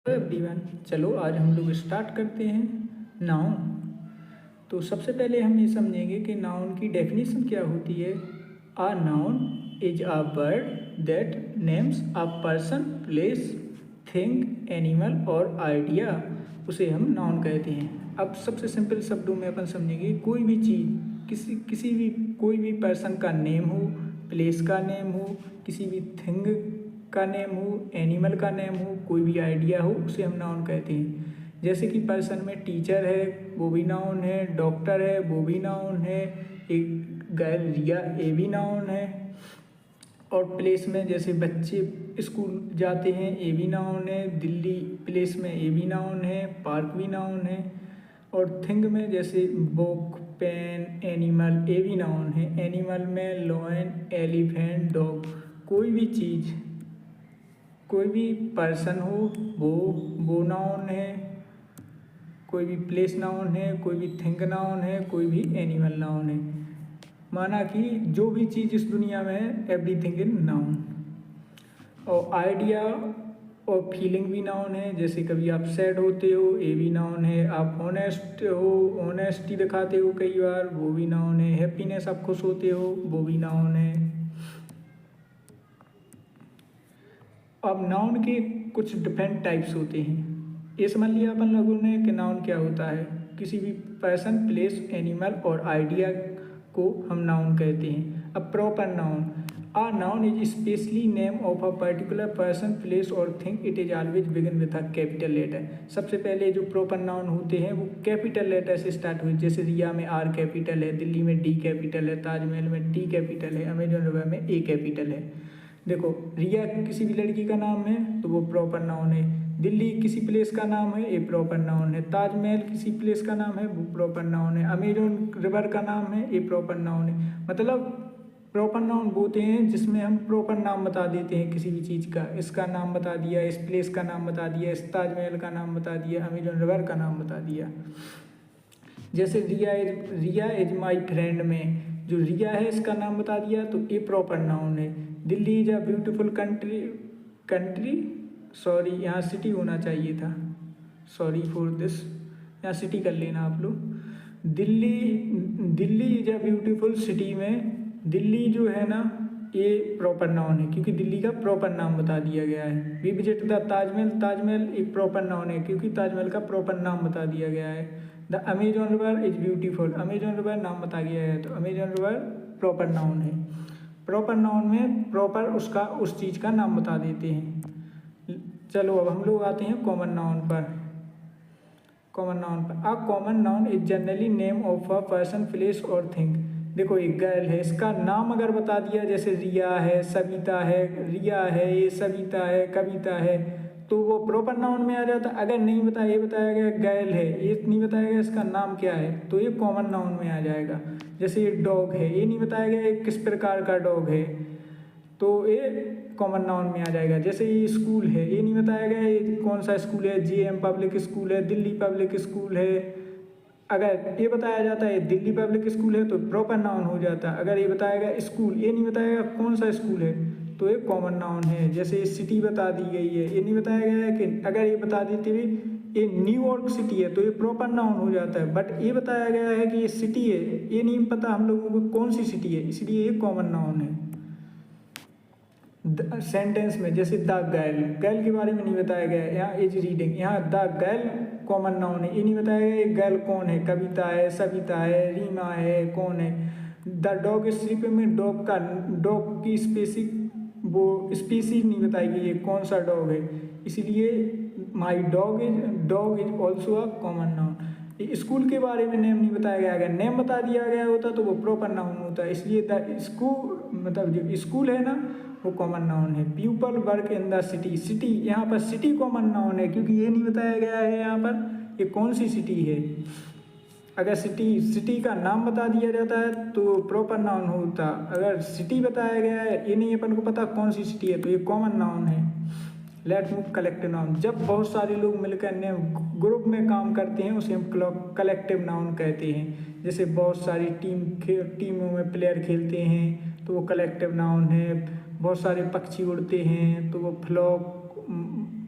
Everyone, चलो आज हम लोग स्टार्ट करते हैं नाउन। तो सबसे पहले हम ये समझेंगे कि नाउन की डेफिनेशन क्या होती है। आ noun is a word that names a person, place, thing, animal और आइडिया, उसे हम नाउन कहते हैं। अब सबसे सिंपल शब्दों में अपन समझेंगे, कोई भी चीज़, किसी भी कोई भी पर्सन का नेम हो, प्लेस का नेम हो, किसी भी थिंग का नेम हो, एनिमल का नेम हो, कोई भी आइडिया हो, उसे हम नाउन कहते हैं। जैसे कि पर्सन में टीचर है, वो भी नाउन है। डॉक्टर है, वो भी नाउन है। एक गर्ल रिया, ये भी नाउन है। और प्लेस में जैसे बच्चे स्कूल जाते हैं, ये भी नाउन है। दिल्ली प्लेस में ये भी नाउन है। पार्क भी नाउन है। और थिंग में जैसे बुक, पेन, एनिमल, ये भी नाउन है। एनिमल में लॉयन, एलिफेंट, डॉग। कोई भी चीज़, कोई भी पर्सन हो, वो नाउन है। कोई भी प्लेस नाउन है, कोई भी थिंग नाउन है, कोई भी एनिमल नाउन है। माना कि जो भी चीज़ इस दुनिया में है, एवरीथिंग इन नाउन। और आइडिया और फीलिंग भी नाउन है। जैसे कभी आप सैड होते हो, ये भी नाउन है। आप ऑनेस्ट हो, ऑनेस्टी दिखाते हो कई बार, वो भी नाउन है। हैप्पीनेस, आप खुश होते हो, वो भी नाउन है। अब नाउन के कुछ डिफरेंट टाइप्स होते हैं। ये समझ लिया अपन लोगों ने कि नाउन क्या होता है। किसी भी पर्सन, प्लेस, एनिमल और आइडिया को हम नाउन कहते हैं। अब proper noun, a noun is specially name of a particular person, place और thing. It is always begin with a capital letter. सबसे पहले जो प्रॉपर नाउन होते हैं वो कैपिटल लेटर से स्टार्ट हुए। जैसे रिया में आर कैपिटल है, दिल्ली में डी कैपिटल है, ताजमहल में टी कैपिटल है, अमेजन रिवर में ए कैपिटल है। देखो, रिया किसी भी लड़की का नाम है तो वो प्रॉपर नाउन है। दिल्ली किसी प्लेस का नाम है, ये प्रॉपर नाउन है। ताजमहल किसी प्लेस का नाम है, वो प्रॉपर नाउन है। अमेजोन रिवर का नाम है, ये प्रॉपर नाउन है। मतलब प्रॉपर नाउन बोलते हैं जिसमें हम प्रॉपर नाम बता देते हैं किसी भी चीज़ का। इसका नाम बता दिया, इस प्लेस का नाम बता दिया, इस ताजमहल का नाम बता दिया, अमेजोन रिवर का नाम बता दिया। जैसे रिया इज माई फ्रेंड में जो रिया है इसका नाम बता दिया, तो ये प्रॉपर नाउन है। Delhi is a beautiful country sorry, यहाँ सिटी होना चाहिए था, सॉरी फॉर दिस, यहाँ सिटी कर लेना आप लोग। Delhi is a beautiful city में दिल्ली जो है ना, ये प्रॉपर नाउन है क्योंकि दिल्ली का प्रॉपर नाम बता दिया गया है। We visit the Taj Mahal, Taj Mahal एक प्रॉपर नाउन है क्योंकि ताजमहल का प्रॉपर नाम बता दिया गया है। The Amazon river is beautiful, Amazon river नाम बता गया है तो अमेजोन रिवर प्रॉपर नाउन है। प्रॉपर नाउन में प्रॉपर उसका उस चीज़ का नाम बता देते हैं। चलो अब हम लोग आते हैं कॉमन नाउन पर। कॉमन नाउन पर, a common noun is generally name of a person, place और थिंग। देखो, एक गर्ल है, इसका नाम अगर बता दिया, जैसे रिया है, सविता है, रिया है, ये सविता है, कविता है, तो वो प्रॉपर नाउन में आ जाता। अगर नहीं बताया, ये बताया गया गर्ल है, ये नहीं बताया गया इसका नाम क्या है, तो ये कॉमन नाउन में आ जाएगा। जैसे ये डॉग है, ये नहीं बताया गया ये किस प्रकार का डॉग है, तो ये कॉमन नाउन में आ जाएगा। जैसे ये स्कूल है, ये नहीं बताया गया ये कौन सा स्कूल है, जेएम पब्लिक स्कूल है, दिल्ली पब्लिक स्कूल है। अगर ये बताया जाता है दिल्ली पब्लिक स्कूल है तो प्रॉपर नाउन हो जाता है। अगर ये बताया गया स्कूल, ये नहीं बताया गया कौन सा स्कूल है, तो ये कॉमन नाउन है। जैसे ये सिटी बता दी गई है, ये नहीं बताया गया है कि, अगर ये बता देते हुए ये न्यूयॉर्क सिटी है तो ये प्रॉपर नाउन हो जाता है। बट ये बताया गया है कि ये सिटी है, ये नहीं पता हम लोगों को कौन सी सिटी है, इसलिए ये कॉमन नाउन है। सेंटेंस में जैसे द गर्ल, गर्ल के बारे में नहीं बताया गया है, यहाँ इज रीडिंग, यहाँ द गर्ल कॉमन नाउन है, ये नहीं बताया गया ये गर्ल कौन है, कविता है, सविता है, रीमा है, कौन है। द डॉग इज स्लीपिंग में डॉग की वो स्पीसीज नहीं बताएगी ये कौन सा डॉग है, इसलिए my dog is also a common noun. School के बारे में नेम नहीं बताया गया, अगर नेम बता दिया गया होता तो वो प्रॉपर नाउन होता, इसलिए द स्कूल, मतलब जो स्कूल है ना, वो कॉमन नाउन है। People work in the city, city यहाँ पर सिटी कॉमन नाउन है क्योंकि ये नहीं बताया गया है यहाँ पर ये कौन सी सिटी है। अगर सिटी का नाम बता दिया जाता है तो प्रॉपर नाउन होता, अगर सिटी बताया गया है ये नहीं अपन को पता कौन सी सिटी है तो ये कॉमन नाउन है। लेट्स मूव कलेक्टिव नाउन, जब बहुत सारे लोग मिलकर ग्रुप में काम करते हैं उसे हम कलेक्टिव नाउन कहते हैं। जैसे बहुत सारी टीमों में प्लेयर खेलते हैं तो वो कलेक्टिव नाउन है। बहुत सारे पक्षी उड़ते हैं तो वो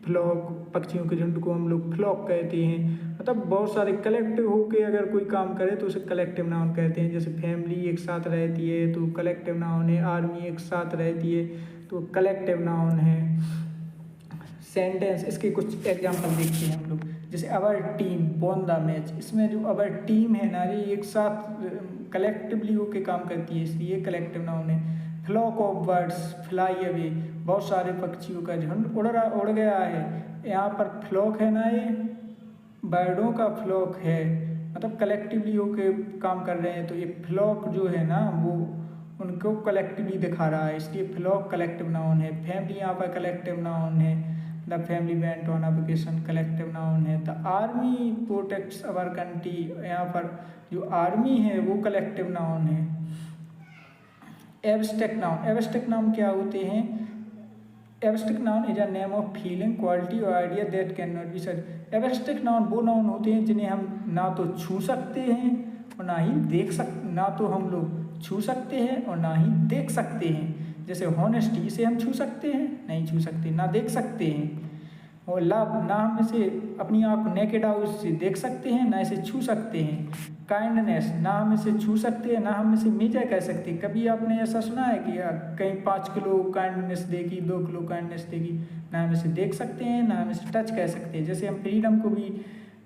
फ्लॉक, पक्षियों के झुंड को हम लोग फ्लॉक कहते हैं। मतलब बहुत सारे कलेक्टिव होके अगर कोई काम करे तो उसे कलेक्टिव नाउन कहते हैं। जैसे फैमिली एक साथ रहती है तो कलेक्टिव नाउन है, आर्मी एक साथ रहती है तो कलेक्टिव नाउन है। सेंटेंस, इसके कुछ एग्जाम्पल देखते हैं हम लोग। जैसे our team won the match, इसमें जो अवर टीम है ना ये एक साथ कलेक्टिवली होके काम करती है, इसलिए कलेक्टिव नाउन है। Flock of birds fly away, बहुत सारे पक्षियों का झुंड उड़ गया है। यहाँ पर फ्लॉक है ना, ये बर्डों का फ्लॉक है, मतलब कलेक्टिवली होके काम कर रहे हैं। तो ये फ्लॉक जो है ना वो उनको कलेक्टिवली दिखा रहा है, इसलिए फ्लॉक कलेक्टिव नाउन है। फैमिली यहाँ पर कलेक्टिव नाउन है। The family went on a vacation collective noun है। The army protects our country, यहाँ पर जो आर्मी है वो कलेक्टिव नाउन है। एब्स्ट्रैक्ट नाउन, एब्स्ट्रैक्ट नाउन क्या होते हैं? Abstract noun is a name of feeling, quality और idea that can not be search. Abstract noun वो नाउन होते हैं जिन्हें हम ना तो छू सकते हैं और ना ही देख सकते, ना तो हम लोग छू सकते हैं और ना ही देख सकते हैं। जैसे हॉनेस्टी, इसे हम छू सकते हैं? नहीं छू सकते, ना देख सकते हैं। और लव, ना हम इसे अपनी आँख नेकेड आउट से देख सकते हैं ना इसे छू सकते हैं। काइंडनेस, ना हम इसे छू सकते हैं ना हम इसे मेजर कर सकते हैं। कभी आपने ऐसा सुना है कि कहीं 5 किलो काइंडनेस देगी, 2 किलो काइंडनेस देगी? ना हम इसे देख सकते हैं ना हम इसे टच कर सकते हैं। जैसे हम फ्रीडम को भी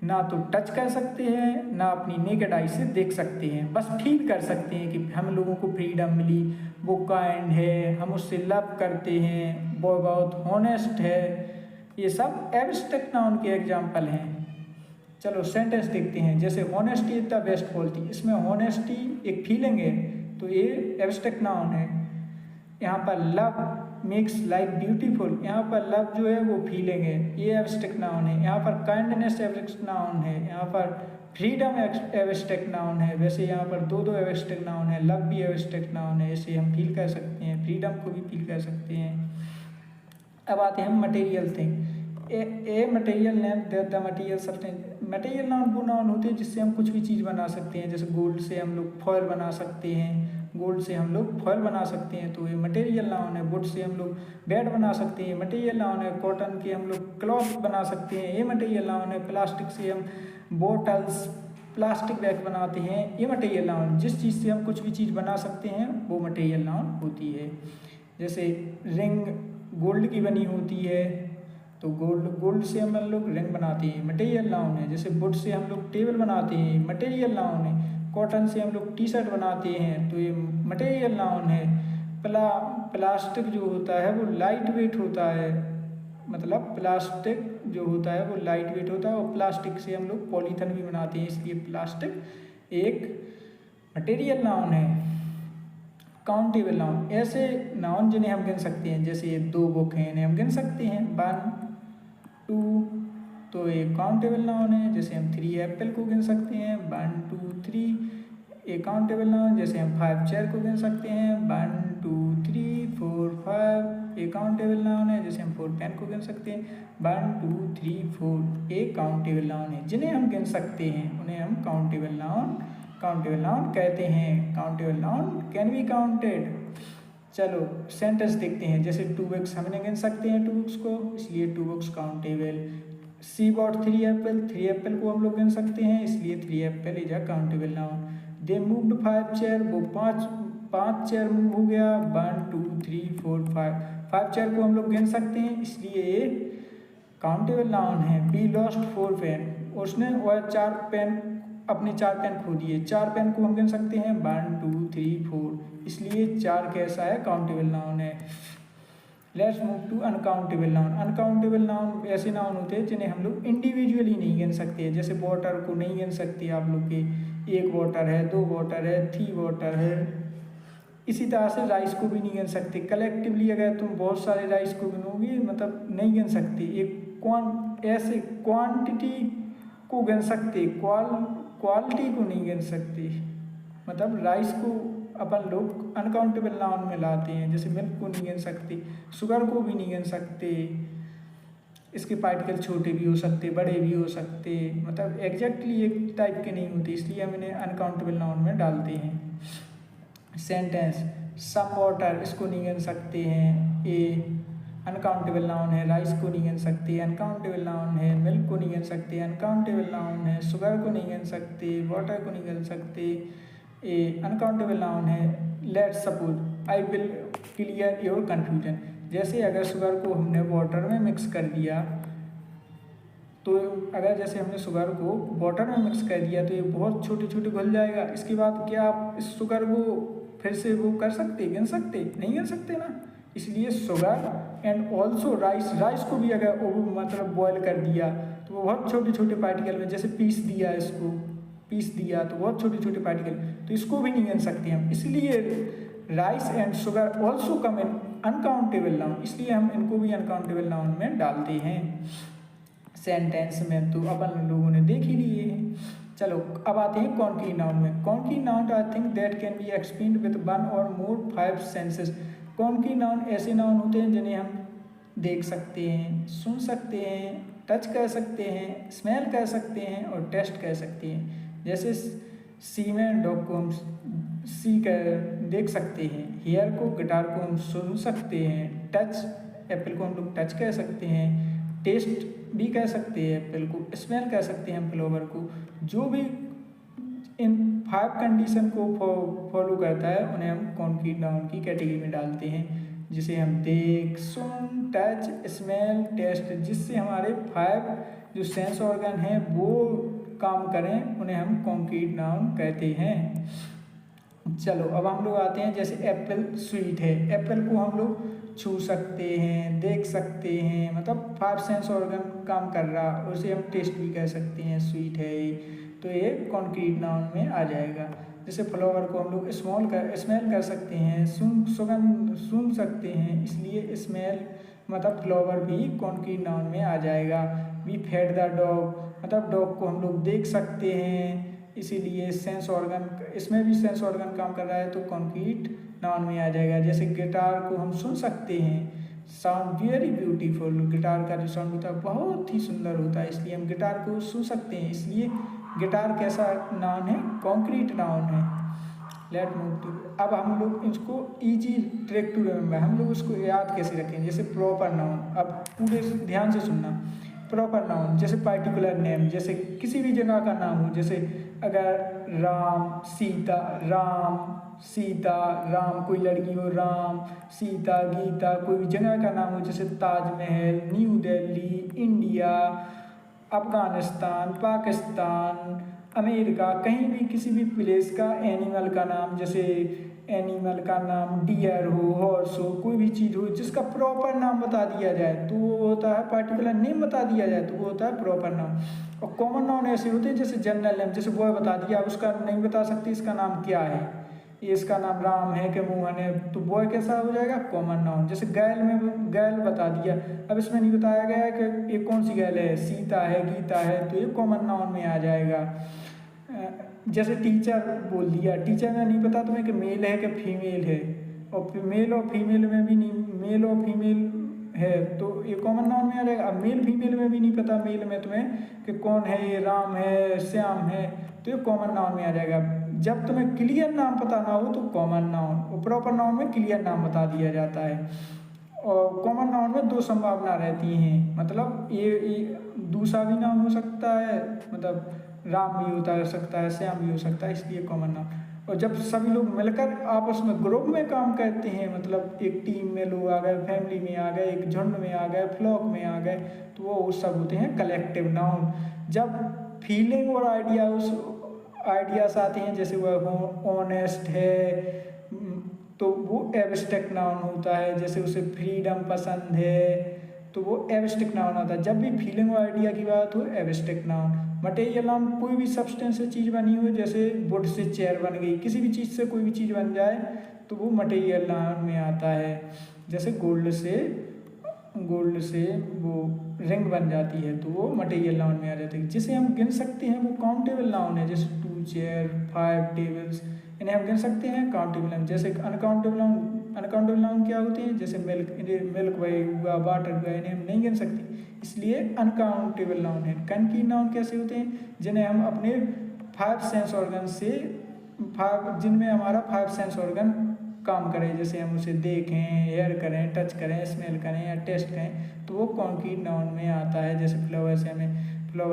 ना तो टच कर सकते हैं ना अपनी नेकेड आई से देख सकते हैं, बस फील कर सकते हैं कि हम लोगों को फ्रीडम मिली, वो काइंड है, हम उससे लव करते हैं, वो बहुत हॉनेस्ट है। ये सब एब्स्ट्रैक्ट नाउन के एग्जाम्पल हैं। चलो सेंटेंस देखते हैं। जैसे honesty is the best quality, इसमें हॉनेस्टी एक फीलिंग है तो ये एब्स्ट्रैक्ट नाउन है। यहाँ पर लव मेक्स लाइफ ब्यूटीफुल, यहाँ पर लव जो है वो फीलिंग है, ये एब्स्ट्रैक्ट नाउन है। यहाँ पर काइंडनेस एब्स्ट्रैक्ट नाउन है। यहाँ पर फ्रीडम एब्स्ट्रैक्ट नाउन है। वैसे यहाँ पर दो एब्स्ट्रैक्ट नाउन है, लव भी एब्स्ट्रैक्ट नाउन है, इसे हम फील कर सकते हैं, फ्रीडम को भी फील कर सकते हैं। अब आते हैं material thing. A material name the material substance. Material noun वो नाउन होते हैं जिससे हम कुछ भी चीज़ बना सकते हैं। जैसे गोल्ड से हम लोग फॉयल बना सकते हैं, गोल्ड से हम लोग फॉयल बना सकते हैं तो ये मटेरियल नाउन है। वुड से हम लोग बेड बना सकते हैं, मटेरियल नाउन है। कॉटन के हम लोग क्लॉथ बना सकते हैं, ये मटेरियल नाउन है। प्लास्टिक से हम बोटल्स, प्लास्टिक बैग बनाते हैं, ये मटेरियल नाउन। जिस चीज़ से हम कुछ भी चीज़ बना सकते हैं वो मटेरियल नाउन होती है। जैसे रिंग गोल्ड की बनी होती है तो गोल्ड से हम लोग रिंग बनाते हैं, मटेरियल नाउन है। जैसे वुड से हम लोग टेबल बनाते हैं, मटेरियल नाउन है। कॉटन से हम लोग टी शर्ट बनाते हैं तो ये मटेरियल नाउन है। प्लास्टिक जो होता है वो लाइट वेट होता है, मतलब प्लास्टिक जो होता है वो लाइट वेट होता है। और प्लास्टिक से हम लोग पॉलीथीन भी बनाते हैं, इसलिए प्लास्टिक एक मटेरियल नाउन है। काउंटेबल नाउन, ऐसे नाउन जिन्हें हम गिन सकते हैं। जैसे ये 2 बुक हैं, इन्हें हम गिन सकते हैं 1 2, तो ये काउंटेबल नाउन है। जैसे हम 3 एप्पल को गिन सकते हैं 1 2 3, ये काउंटेबल नाउन। जैसे हम 5 चेयर को गिन सकते हैं 1 2 3 4 5, ये काउंटेबल नाउन है। जैसे हम 4 पेन को गिन सकते हैं 1 2 3 4, ये काउंटेबल नाउन है। जिन्हें हम गिन सकते हैं उन्हें हम काउंटेबल नाउन कहते हैं। Countable noun can be counted. चलो सेंटेंस देखते हैं। जैसे 2 बुक्स हमने गिन सकते हैं 2 बुक्स को, इसलिए 2 बुक्स काउंटेबल। सी बॉट 3 एप्पल, 3 एप्पल को हम लोग गिन सकते हैं, इसलिए 3 Apple is a countable noun. They moved 5 chair, वो 5 चेयर मूव हो गया 1 2 3 4 5 चेयर को हम लोग गिन सकते हैं, इसलिए ये काउंटेबल नाउन है। बी लॉस्ट 4 पेन, उसने वह 4 पेन अपने 4 पेन खो दिए, 4 पेन को हम गिन सकते हैं 1 2 3 4, इसलिए 4 कैसा है? काउंटेबल नाउन है। Let's move to uncountable noun. Uncountable noun ऐसे नाउन होते हैं जिन्हें हम लोग इंडिविजुअली नहीं गिन सकते। जैसे वाटर को नहीं गिन सकते आप लोग के, 1 वाटर है, 2 वाटर है, 3 वाटर है। इसी तरह से राइस को भी नहीं गिन सकते। कलेक्टिवली अगर तुम बहुत सारे राइस को गिनोगे मतलब नहीं गिन सकते। एक ऐसे क्वांटिटी को गिन सकते, क्वालिटी को नहीं गिन सकते। मतलब राइस को अपन लोग अनकाउंटेबल नाउन में लाते हैं। जैसे मिल्क को नहीं गिन सकते, शुगर को भी नहीं गिन सकते। इसके पार्टिकल छोटे भी हो सकते, बड़े भी हो सकते, मतलब एग्जैक्टली एक टाइप के नहीं होते, इसलिए हम इन्हें अनकाउंटेबल नाउन में डालते हैं। सेंटेंस, सम वाटर, इसको नहीं गिन सकते हैं। ए अनकाउंटेबल नाउन है, राइस को नहीं गिन सकते, अनकाउंटेबल नाउन है, मिल्क को नहीं गिन सकते, अनकाउंटेबल नाउन है, शुगर को नहीं गिन सकते, वाटर को नहीं गिन सकते, अनकाउंटेबल नाउन है। Let's suppose I will clear your confusion, जैसे अगर शुगर को हमने वाटर में मिक्स कर दिया, तो अगर जैसे हमने शुगर को वाटर में मिक्स कर दिया तो ये बहुत छोटे छोटे घुल जाएगा। इसके बाद क्या आप इस शुगर को फिर से वो कर सकते, गिन सकते? नहीं गिन सकते ना। इसलिए sugar and also rice, rice को भी अगर वो मतलब बॉयल कर दिया तो वो बहुत छोटे छोटे पार्टिकल में, जैसे पीस दिया, इसको पीस दिया तो बहुत छोटे छोटे पार्टिकल, तो इसको भी नहीं गिन सकते हम। इसलिए rice and sugar also come in uncountable noun, इसलिए हम इनको भी अनकाउंटेबल नाउन में डालते हैं सेंटेंस में। तो अपन लोगों ने देख ही लिए हैं। चलो अब आते हैं कॉन्क्रीट नाउन में। Concrete noun I think that can be explained with one और मोर 5 सेंसेस। कॉन्क्रीट नाउन ऐसे नाउन होते हैं जिन्हें हम देख सकते हैं, सुन सकते हैं, टच कर सकते हैं, स्मेल कर सकते हैं और टेस्ट कर सकते हैं। जैसे सी में डॉग को हम सी कर देख सकते हैं, हेयर को, गिटार को हम सुन सकते हैं, टच एप्पल को हम लोग टच कर सकते हैं, टेस्ट भी कह सकते हैं एप्पल को, स्मेल कह सकते हैं फ्लावर को। जो भी इन 5 कंडीशन को फॉलो करता है उन्हें हम कॉन्क्रीट नाउन की कैटेगरी में डालते हैं, जिसे हम देख, सुन, टच, स्मेल, टेस्ट, जिससे हमारे 5 जो सेंस ऑर्गन हैं वो काम करें, उन्हें हम कॉन्क्रीट नाउन कहते हैं। चलो अब हम लोग आते हैं, जैसे एप्पल स्वीट है, एप्पल को हम लोग छू सकते हैं, देख सकते हैं, मतलब 5 सेंस ऑर्गन काम कर रहा, उसे हम टेस्ट भी कह सकते हैं, स्वीट है तो ये कॉन्क्रीट नाउन में आ जाएगा। जैसे फ्लावर को हम लोग स्मेल कर सकते हैं, सुगंध सुन सकते हैं, इसलिए स्मेल मतलब फ्लावर भी कॉन्क्रीट नाउन में आ जाएगा। वी फेड द डॉग, मतलब डॉग को हम लोग देख सकते हैं, इसीलिए सेंस ऑर्गन, इसमें भी सेंस ऑर्गन काम कर रहा है तो कॉन्क्रीट नाउन में आ जाएगा। जैसे गिटार को हम सुन सकते हैं, साउंड वेरी ब्यूटीफुल, गिटार का जो साउंड होता है बहुत ही सुंदर होता है, इसलिए हम गिटार को सुन सकते हैं, इसलिए गिटार कैसा नाउन है? कॉन्क्रीट नाउन है। लेट मूव टू, अब हम लोग इसको इजी ट्रिक टू रिमेंबर, हम लोग उसको याद कैसे रखें। जैसे प्रॉपर नाउन, अब पूरे ध्यान से सुनना। प्रॉपर नाउन जैसे पर्टिकुलर नेम, जैसे किसी भी जगह का नाम हो, जैसे अगर राम सीता, राम कोई लड़की हो, राम सीता, गीता कोई भी जगह का नाम हो, जैसे Taj Mahal, new Delhi, India, Afghanistan, Pakistan, America, कहीं भी किसी भी प्लेस का एनिमल का नाम, जैसे एनिमल का नाम डियर हो, हॉर्स हो, कोई भी चीज़ हो जिसका प्रॉपर नाम बता दिया जाए तो वो होता है, पर्टिकुलर नेम बता दिया जाए तो वो होता है प्रॉपर नाउन। और कॉमन नाउन ऐसे होते हैं जैसे जनरल नेम, जैसे बॉय बता दिया, अब उसका नहीं बता सकते इसका नाम क्या है, ये इसका नाम राम है कि मोहन है, तो बॉय कैसा हो जाएगा? Common noun. जैसे गर्ल में गर्ल बता दिया, अब इसमें नहीं बताया गया है कि ये कौन सी गर्ल है, सीता है, गीता है, तो ये कॉमन नाउन में आ जाएगा। जैसे टीचर बोल दिया, टीचर में नहीं पता तुम्हें कि मेल है कि फीमेल है, और मेल और फीमेल में भी नहीं, मेल और फीमेल है तो ये कॉमन नाउन में आ जाएगा। अब मेल फीमेल में भी नहीं पता, मेल में तुम्हें कि कौन है, ये राम है, श्याम है, तो ये कॉमन नाउन में आ जाएगा। जब तुम्हें क्लियर नाम पता ना हो तो कॉमन नाउन, और प्रॉपर नाउन में क्लियर नाम बता दिया जाता है। और कॉमन नाउन में 2 संभावना रहती हैं, मतलब ये दूसरा भी नाम हो सकता है, मतलब राम भी होता सकता है, श्याम भी हो सकता है, इसलिए कॉमन नाउन। और जब सभी लोग मिलकर आपस में ग्रुप में काम करते हैं, मतलब एक टीम में लोग आ गए, फैमिली में आ गए, एक झुंड में आ गए, फ्लॉक में आ गए, तो वो सब होते हैं कलेक्टिव नाउन। जब फीलिंग और आइडियाज आते हैं, जैसे वह ऑनेस्ट है तो वो एब्स्ट्रैक्ट नाउन होता है, जैसे उसे फ्रीडम पसंद है तो वो एब्स्ट्रैक्ट नाउन आता है। जब भी फीलिंग और आइडिया की बात हो, एब्स्ट्रैक्ट नाउन। मटेरियल नाउन कोई भी सब्सटेंस से चीज़ बनी हो, जैसे वुड से चेयर बन गई, किसी भी चीज़ से कोई भी चीज़ बन जाए तो वो मटेरियल नाउन में आता है। जैसे गोल्ड से वो रिंग बन जाती है तो वो मटेरियल नाउन में आ जाती है। जिसे हम गिन सकते हैं वो काउंटेबल नाउन है, जैसे 2 चेयर, 5 टेबल्स, इन्हें हम गिन सकते हैं काउंटेबल नाउन। जैसे अनकाउंटेबल नाउन क्या होते हैं, जैसे मिल्क हुआ, वाटर हुआ, इन्हें हम नहीं गिन सकते, इसलिए अनकाउंटेबल नाउन है। कॉन्क्रीट नाउन कैसे होते हैं, जिन्हें हम अपने 5 सेंस ऑर्गन से जिनमें हमारा 5 सेंस ऑर्गन काम करें, जैसे हम उसे देखें, हेयर करें, टच करें, स्मेल करें या टेस्ट करें, तो वो कॉन्क्रीट नाउन में आता है। जैसे फ्लावर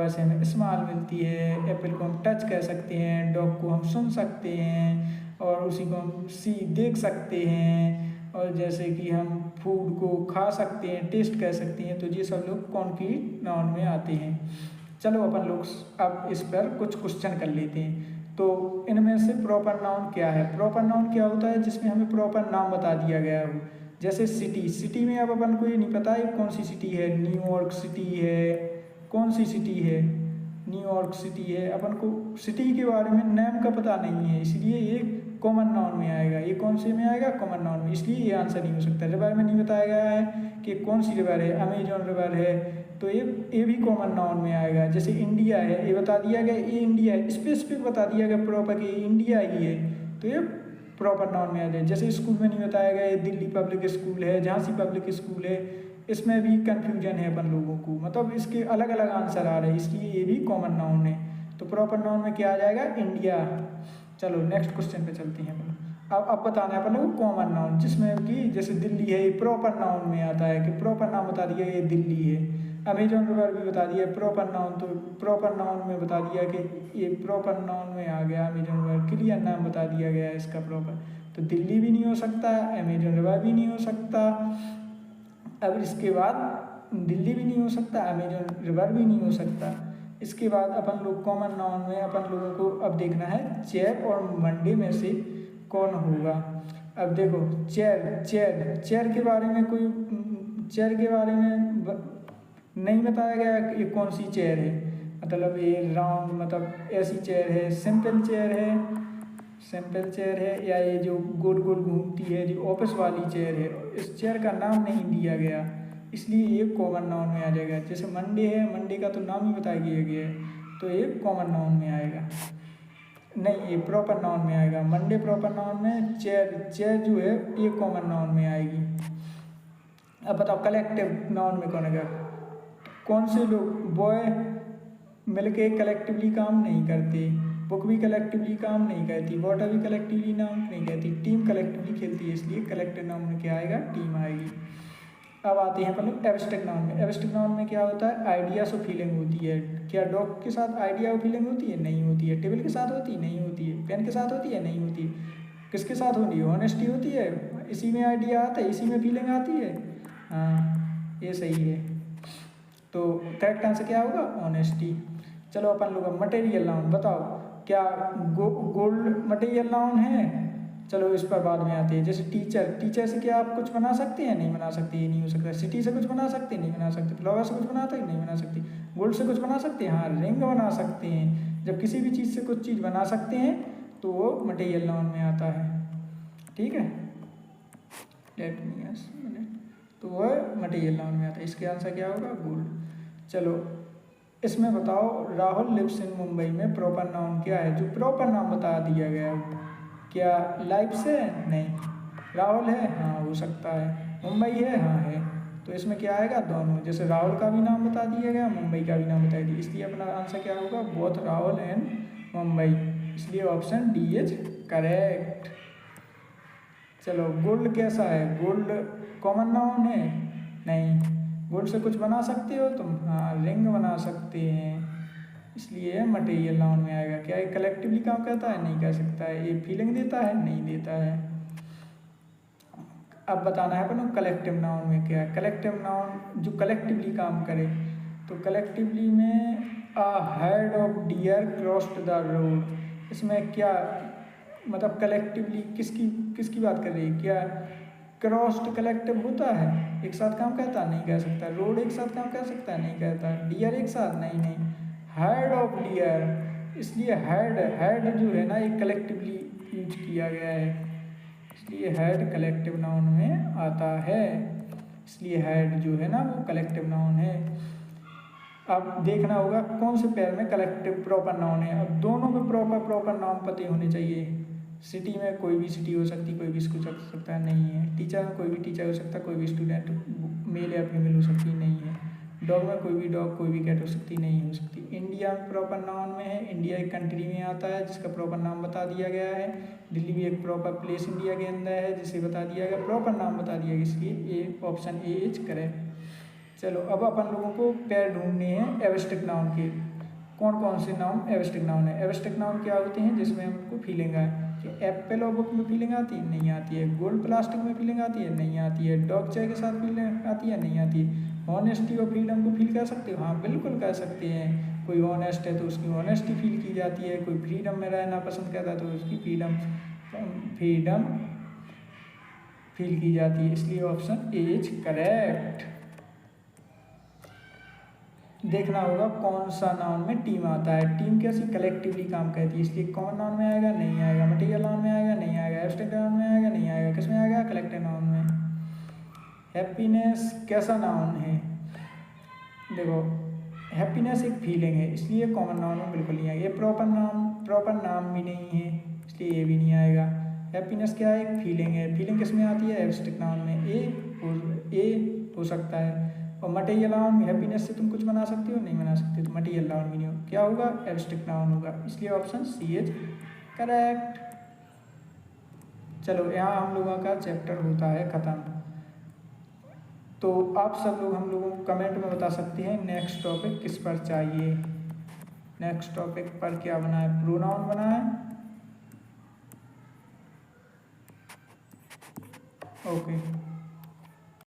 से हमें स्मेल मिलती है, एप्पल को हम टच कर सकते हैं, डॉग को हम सुन सकते हैं और उसी को हम देख सकते हैं, और जैसे कि हम फूड को खा सकते हैं, टेस्ट कर सकते हैं, तो ये सब लोग कॉन्क्रीट नाउन में आते हैं। चलो अपन लोग अब इस पर कुछ क्वेश्चन कर लेते हैं। तो इनमें से प्रॉपर नाउन क्या है? प्रॉपर नाउन क्या होता है? जिसमें हमें प्रॉपर नाम बता दिया गया हो। जैसे सिटी में अब अपन को ये नहीं पता है कौन सी सिटी है, न्यूयॉर्क सिटी है, कौन सी सिटी है, न्यूयॉर्क सिटी है, अपन को सिटी के बारे में नेम का पता नहीं है, इसलिए ये कॉमन नाउन में आएगा। ये कौन से में आएगा? कॉमन नाउन में, इसलिए ये आंसर नहीं हो सकता। रिवर में नहीं बताया गया है कि कौन सी रिवर है, अमेजोन रिवर है, तो ये भी कॉमन नाउन में आएगा। जैसे इंडिया है, ये बता दिया गया ये इंडिया है, स्पेसिफिक बता दिया गया प्रॉपर कि इंडिया ही है, तो ये प्रॉपर नाउन में आ जाए। जैसे स्कूल में नहीं बताया गया ये दिल्ली पब्लिक स्कूल है, झांसी पब्लिक स्कूल है, इसमें भी कन्फ्यूजन है अपन लोगों को, मतलब इसके अलग अलग आंसर आ रहे हैं, इसलिए ये भी कॉमन नाउन है। तो प्रॉपर नाउन में क्या आ जाएगा? इंडिया। चलो नेक्स्ट क्वेश्चन पे चलते हैं अपन। अब बताना है अपन लोग कॉमन नाउन, जिसमें कि जैसे दिल्ली है, ये प्रॉपर नाउन में आता है कि प्रॉपर नाम बता दिया ये दिल्ली है। अमेजोन रिवर भी बता दिया प्रॉपर नाउन, तो प्रॉपर नाउन में बता दिया कि ये प्रॉपर नाउन में आ गया अमेजोन रिवर, क्लियर नाम बता दिया गया है इसका प्रॉपर। तो दिल्ली भी नहीं हो सकता, अमेजोन रिवर भी नहीं हो सकता। अब इसके बाद दिल्ली भी नहीं हो सकता, अमेजोन रिवर भी नहीं हो सकता। इसके बाद अपन लोग कॉमन नाउन में अपन लोगों को अब देखना है चेयर और मंडे में से कौन होगा। अब देखो चेयर के बारे में चेयर के बारे में नहीं बताया गया कि ये कौन सी चेयर है, मतलब ये राउंड, मतलब ऐसी चेयर है, सिंपल चेयर है या ये जो गोल गोल घूमती है, जो ऑफिस वाली चेयर है। इस चेयर का नाम नहीं दिया गया, इसलिए ये कॉमन नाउन में आ जाएगा। जैसे मंडे है, मंडे का तो नाम ही बताया गया है, तो ये कॉमन नाउन में आएगा, नहीं ये प्रॉपर नाउन में आएगा। मंडे प्रॉपर नाउन में, चेयर जो है ये कॉमन नाउन में आएगी। अब बताओ कलेक्टिव नाउन में कौन है? कौन से लोग? बॉय मिलके कलेक्टिवली काम नहीं करते, बुक भी कलेक्टिवली काम नहीं करती, वाटर भी कलेक्टिवली नाम नहीं करती, टीम कलेक्टिवली खेलती है, इसलिए कलेक्टिव नाउन में क्या आएगा? टीम आएगी। अब आते हैं अपन लोग एब्स्ट्रैक्ट नाउन में। एब्स्ट्रैक्ट नाउन में क्या होता है? आइडियाज और फीलिंग होती है। क्या डॉग के साथ आइडिया और फीलिंग होती है? नहीं होती है। टेबल के साथ होती है? नहीं होती है। पेन के साथ होती है? नहीं होती है। किसके साथ होती है? ऑनेस्टी होती है, इसी में आइडिया आता है, इसी में फीलिंग आती है। हाँ ये सही है, तो करेक्ट आंसर क्या होगा? ऑनेस्टी। चलो अपन लोग मटेरियल नाउन बताओ, क्या गोल्ड मटेरियल नाउन है? चलो इस पर बाद में आती है। जैसे टीचर से क्या आप कुछ बना सकते हैं? नहीं बना सकते, ये नहीं हो सकता। सिटी से कुछ बना सकते हैं? नहीं बना सकते। फ्लावर से कुछ बनाते हैं? नहीं बना सकते। गोल्ड से कुछ बना सकते हैं? हाँ रिंग बना सकते हैं। जब किसी भी चीज़ से कुछ चीज़ बना सकते हैं तो वो मटेरियल नाउन में आता है, ठीक है। लेट मी तो वह मटेरियल नाउन में आता है। इसके आंसर क्या होगा? गोल्ड। चलो इसमें बताओ राहुल लिव्स इन मुंबई में प्रॉपर नाउन क्या है? जो प्रॉपर नाम बता दिया गया है, क्या लाइफ से? नहीं। राहुल है? हाँ हो सकता है। मुंबई है? हाँ है। तो इसमें क्या आएगा? दोनों। जैसे राहुल का भी नाम बता दिया गया, मुंबई का भी नाम बता दिया, इसलिए अपना आंसर क्या होगा? बोथ राहुल एंड मुंबई, इसलिए ऑप्शन डी इज करेक्ट। चलो गोल्ड कैसा है? गोल्ड कॉमन नाउन है? नहीं। गोल्ड से कुछ बना सकते हो तुम? हाँ रिंग बना सकते हैं, इसलिए मटेरियल नाउन में आएगा। क्या ये कलेक्टिवली काम करता है? नहीं कर सकता है। ये फीलिंग देता है? नहीं देता है। अब बताना है अपन कलेक्टिव नाउन में क्या है। कलेक्टिव नाउन जो कलेक्टिवली काम करे, तो कलेक्टिवली में a head of dear crossed the road, इसमें क्या मतलब कलेक्टिवली किसकी बात कर रही है? क्या क्रॉस्ड कलेक्टिव होता है? एक साथ काम करता? नहीं कर सकता। रोड एक साथ काम कर सकता है? नहीं करता। डियर एक साथ? नहीं। हेड ऑफ डियर, इसलिए हेड जो है ना ये कलेक्टिवली यूज किया गया है, इसलिए हेड कलेक्टिव नाउन में आता है, इसलिए हेड जो है ना वो कलेक्टिव नाउन है। अब देखना होगा कौन से पेयर में कलेक्टिव प्रॉपर नाउन है। अब दोनों में प्रॉपर नाउन पते होने चाहिए। सिटी में कोई भी सिटी हो सकती, कोई भी स्कूल हो सकता नहीं है। टीचर में कोई भी टीचर हो सकता, कोई भी स्टूडेंट मेल या फीमेल हो सकती नहीं है। डॉग में कोई भी डॉग कोई भी कैट हो सकती, नहीं हो सकती। इंडिया प्रॉपर नाउन में है, इंडिया एक कंट्री में आता है जिसका प्रॉपर नाम बता दिया गया है। दिल्ली भी एक प्रॉपर प्लेस इंडिया के अंदर है जिसे बता दिया गया, प्रॉपर नाम बता दिया गया, इसलिए A option A is correct. चलो अब अपन लोगों को पेयर ढूंढने हैं एब्स्ट्रैक्ट नाउन के। कौन कौन से नाउन एब्स्ट्रैक्ट नाउन है? एब्स्ट्रैक्ट नाउन क्या होते हैं जिसमें हमको फीलिंग आए कि एप्पल और बुक में फीलिंग आती है, नहीं आती है। गोल्ड प्लास्टिक में फीलिंग आती है, नहीं आती है। डॉग चाय के साथ फीलिंग आती है, नहीं आती है। ऑनेस्टी और फ्रीडम को फील कर सकते हो? हाँ बिल्कुल कर सकते हैं। कोई ऑनेस्ट है तो उसकी ऑनेस्टी फील की जाती है, कोई फ्रीडम में रहना पसंद करता है तो उसकी फ्रीडम फील की जाती है, इसलिए ऑप्शन ए इज करेक्ट। देखना होगा कौन सा नाउन में टीम आता है। टीम कैसी? कलेक्टिवली काम करती है, इसलिए कॉमन नाउन में आएगा, नहीं आएगा। मटेरियल नाउन में आएगा, नहीं आएगा। एब्स्ट्रैक्ट नाउन में आएगा, नहीं आएगा। किस में आएगा? कलेक्टिव नाउन में। हैप्पीनेस कैसा नाउन है? देखो हैप्पीनेस एक फीलिंग है, इसलिए कॉमन नाउन में बिल्कुल नहीं आएगा। ये प्रॉपर नाम भी नहीं है, इसलिए ये भी नहीं आएगा। हैप्पीनेस क्या है? एक फीलिंग है। फीलिंग किस में आती है? एब्स्ट्रैक्ट नाउन में। ए हो सकता है। और मटेरियल नाउन, हैप्पीनेस से तुम कुछ बना सकते हो? नहीं बना सकते, तो मटेरियल नाउन भी नहीं होगा। क्या होगा? एब्स्ट्रैक्ट नाउन होगा, इसलिए ऑप्शन सी इज करेक्ट। चलो यहाँ हम लोगों का चैप्टर होता है ख़त्म। तो आप सब लोग हम लोगों को कमेंट में बता सकते हैं नेक्स्ट टॉपिक किस पर चाहिए। नेक्स्ट टॉपिक पर क्या बना है? प्रोनाउन बना है। ओके।